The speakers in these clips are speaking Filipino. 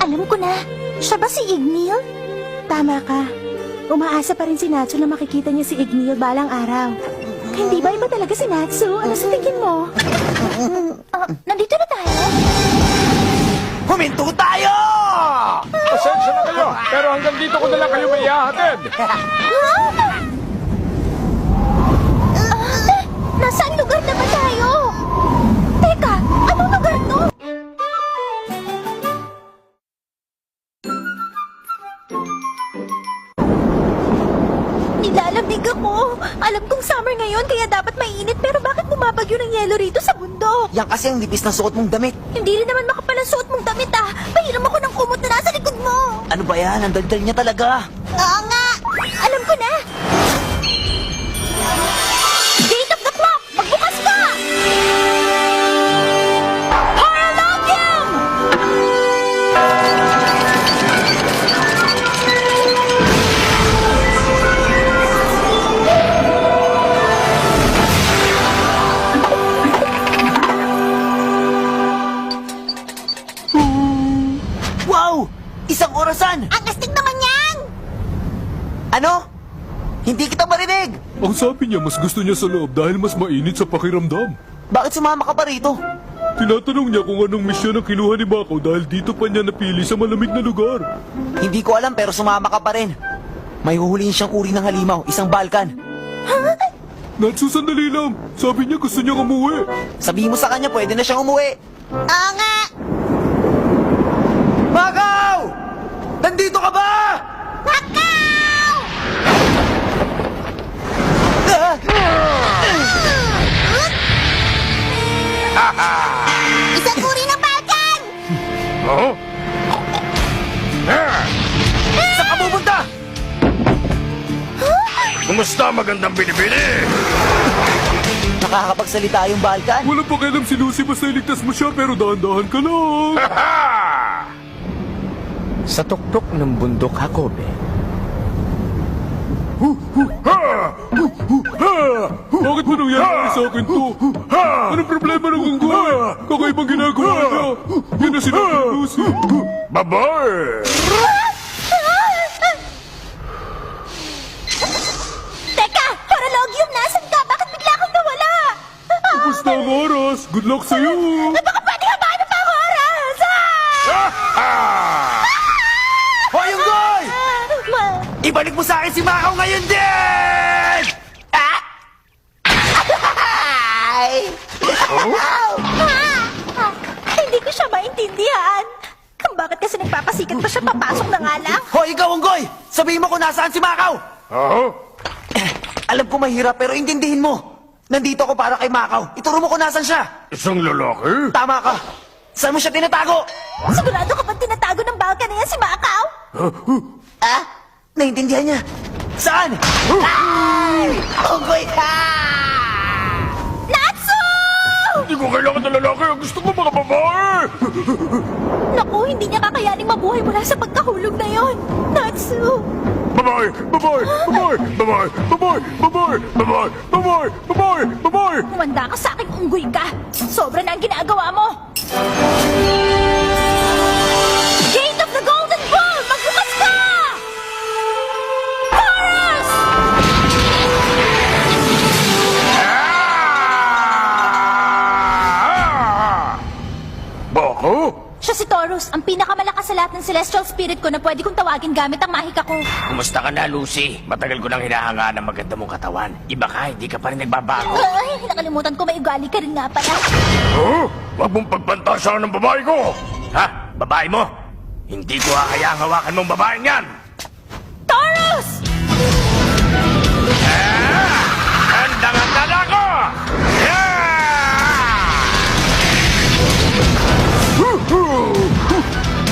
Alam ko na. Siya ba si Ignil? Tama ka. Umaasa pa rin si Natsu na makikita niya si Ignil balang araw. Hindi ba iba talaga si Natsu? Ano sa tingin mo? Nandito na tayo? Huminto tayo! Pasensya na kayo, pero hanggang dito ko na lang kayo may ihahatid. Nasaan lugar na ba tayo? Teka, anong lugar to? Nilalamig ako. Alam kong summer ngayon kaya dapat mainit pero bakit bumabagyo ng yelo rito sa bundok? Yan kasi ang nipis ng suot mong damit. Hindi rin naman makapal ang suot mong damit ah. Pahiram ako ng kumot na nasa likod mo. Ano ba yan? Ang daldal niya talaga. Oo nga. Alam ko na. Gate of the clock! Magbukas ka! Horologium! Wow! Isang orasan! Ang astig naman yan! Ano? Hindi kita marinig! Ang sabi niya, mas gusto niya sa loob dahil mas mainit sa pakiramdam. Bakit sumama ka pa rito? Tinatanong niya kung anong misyon ang kinuha ni Bako dahil dito pa niya napili sa malamig na lugar. Hindi ko alam pero sumama ka pa rin. May huhulihin siyang uri ng halimaw, isang balkan. Natsu, sandali lang. Sabi niya gusto niyang umuwi. Sabihin mo sa kanya pwede na siyang umuwi. Oo nga! Bakaw! Nandito ka ba? Pakaw! Isang uri ng balkan! Oh? Saan ka pupunta? Kumusta, magandang binibini? Nakakapagsalita yung balkan? Walang pakialam si Lucy basta iligtas mo siya pero dahan-dahan ka lang. Sa tuktok ng bundok Hakobe, Bakit mo nangyayari sa akin to? Anong problema ng unggoy? Kakaibang ginagawa niya. Yan na sinabi ni Lucy. Babae! Teka! Horologium, nasan ka? Bakit bigla kang nawala? Basta ang oras. Good luck sa'yo. Baka pwede ka ba ano pang oras? Hoy, unggoy! Ibalik mo sa akin si Makaw ngayon din! Ah! Ay! Hindi ko siya maintindihan. Bakit kasi nagpapasikat pa siya papasok na nga lang? Hoy, ikaw, unggoy! Sabihin mo kung nasaan si Makaw! Oo? Alam ko mahirap pero intindihin mo. Nandito ako para kay Makaw. Ituro mo kung nasaan siya. Isang lalaki? Tama ka. Saan mo siya tinatago? Sigurado ka ba tinatago ng balkan na yan si Macau? Ah? Naintindihan niya. Saan? Ay! Unggoy ka! Natsu! Hindi ko kailangan ng lalaki. Gusto ko mga babae. Naku, hindi niya kakayaning mabuhay mula sa pagkahulog na yon. Natsu! Babae! Babae! Babae! Babae! Babae! Babae! Babae! Babae! Babae! Babae! Humanda ka sa akin, unggoy ka. Sobra na ang ginagawa mo. Gate of the Golden Bull! Magbukas ka! Taurus! Bako? Siya si Taurus, ang pinakamalakas sa lahat ng celestial spirit ko na pwede kong tawagin gamit ang mahika ko. kumusta ka na, Lucy? Matagal ko nang hinahanga ng maganda mong katawan. Iba ka, hindi ka pa rin nagbabago. Ay, nakalimutan ko may ugali ka rin nga pala. Oh? Huwag mong pagpantasyahan ng babae ko. Ha? Babae mo? Hindi ko hahayang hawakan mong babaeng yan! Taurus! Handang-handa na ako!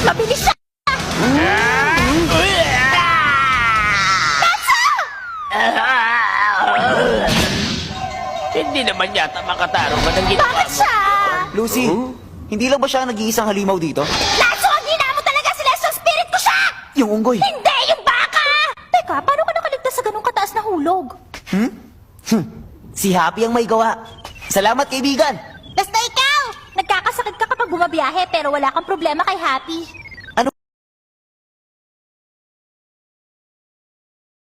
Mabilis siya! Hindi naman yata makatarong ka ng ginawa Bakit mo. siya? Lucy, hindi lang ba siya ang nag-iisang halimaw dito? Natsu, ang hina mo talaga! Celestial spirit ko siya! Yung unggoy. Hindi, yung baka! Teka, paano ka nakaligtas sa ganung kataas na hulog? Si Happy ang may gawa. Salamat, kaibigan. Basta ikaw! Nagkakasakit ka kapag bumabiyahe pero wala kang problema kay Happy.